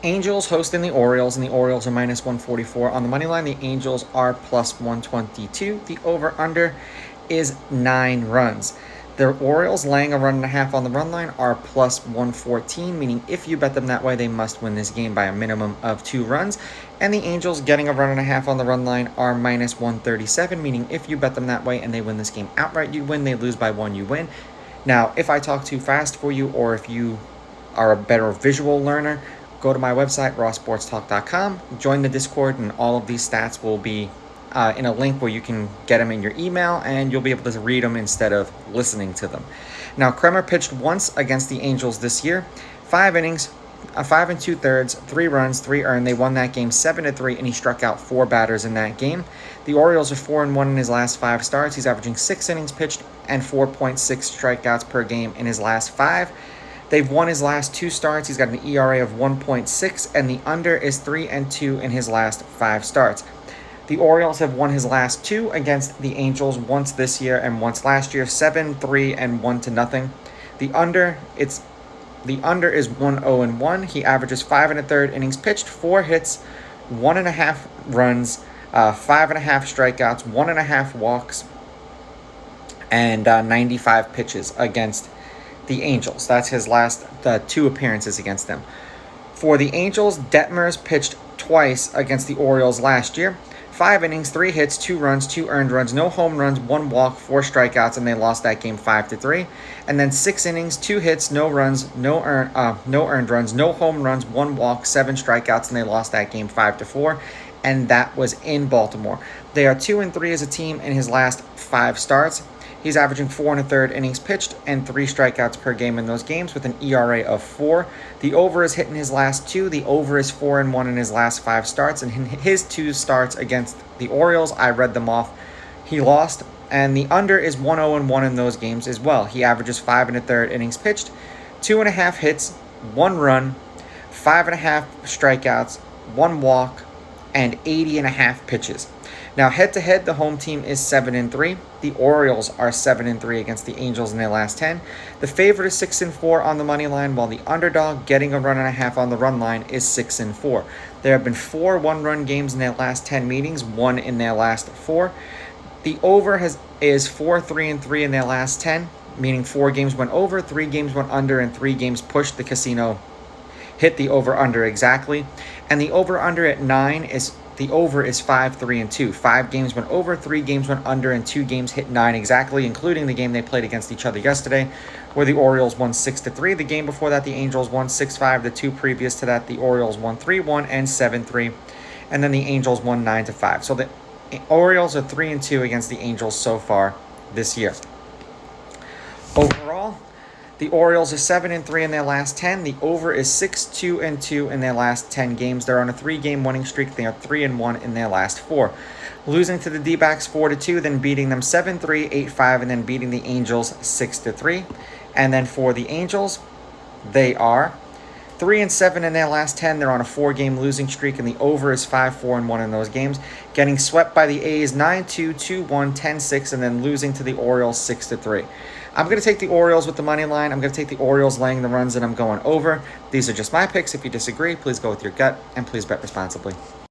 Angels hosting the Orioles, and the Orioles are minus 144. On the money line, the Angels are plus 122. The over-under is 9 runs. The Orioles laying a run and a half on the run line are plus 114, meaning if you bet them that way, they must win this game by a minimum of 2 runs. And the Angels getting a run and a half on the run line are minus 137, meaning if you bet them that way and they win this game outright, you win. They lose by 1, you win. Now, if I talk too fast for you, or if you are a better visual learner, go to my website, rawsportstalk.com, join the Discord, and all of these stats will be in a link where you can get them in your email, and you'll be able to read them instead of listening to them. Now, Kremer pitched once against the Angels this year, 5 innings, 5 2/3, 3 runs, 3 earned. They won that game 7-3, and he struck out 4 batters in that game. The Orioles are 4-1 in his last 5 starts. He's averaging 6 innings pitched and 4.6 strikeouts per game in his last 5. They've won his last 2 starts. He's got an ERA of 1.6, and the under is 3-2 in his last 5 starts. The Orioles have won his last 2 against the Angels, once this year and once last year, 7-3 and 1-0. The under is 1-0-1. He averages 5 1/3 innings pitched, 4 hits, 1.5 runs, 5.5 strikeouts, 1.5 walks, and 95 pitches against the Angels. That's his last 2 appearances against them. For the Angels, Detmers pitched twice against the Orioles last year. 5 innings, 3 hits, 2 runs, 2 earned runs, no home runs, 1 walk, 4 strikeouts, and they lost that game 5-3. And then 6 innings, 2 hits, no runs, no earned runs, no home runs, 1 walk, 7 strikeouts, and they lost that game 5-4. And that was in Baltimore. They are 2-3 as a team in his last 5 starts. He's averaging 4 1/3 innings pitched and 3 strikeouts per game in those games with an ERA of 4. The over is hit in his last 2. The over is 4-1 in his last 5 starts. And in his 2 starts against the Orioles, I read them off, he lost. And the under is 1-0-1 in those games as well. He averages 5 1/3 innings pitched, 2.5 hits, 1 run, 5.5 strikeouts, 1 walk, and 80.5 pitches. Now, head-to-head, the home team is 7-3. The Orioles are 7-3 against the Angels in their last 10. The favorite is 6-4 on the money line, while the underdog, getting a run and a half on the run line, is 6-4. There have been 4 one-run games in their last 10 meetings, 1 in their last 4. The over is 4-3-3 in their last 10, meaning 4 games went over, 3 games went under, and 3 games pushed. The casino hit the over-under exactly. And the over-under at 9 is... The over is 5-3-2. 5 games went over, 3 games went under, and 2 games hit 9 exactly, including the game they played against each other yesterday, where the Orioles won 6-3. The game before that, the Angels won 6-5. The 2 previous to that, the Orioles won 3-1 and 7-3. And then the Angels won 9-5. So the Orioles are 3-2 against the Angels so far this year. Overall, the Orioles are 7-3 in their last 10. The over is 6-2-2 in their last 10 games. They're on a 3-game winning streak. They are 3-1 in their last 4. Losing to the D-backs 4-2, then beating them 7-3, 8-5, and then beating the Angels 6-3. And then for the Angels, they are 3-7 in their last 10. They're on a 4-game losing streak, and the over is 5-4-1 in those games. Getting swept by the A's 9-2, 2-1, 10-6, and then losing to the Orioles 6-3. I'm going to take the Orioles with the money line. I'm going to take the Orioles laying the runs, and I'm going over. These are just my picks. If you disagree, please go with your gut, and please bet responsibly.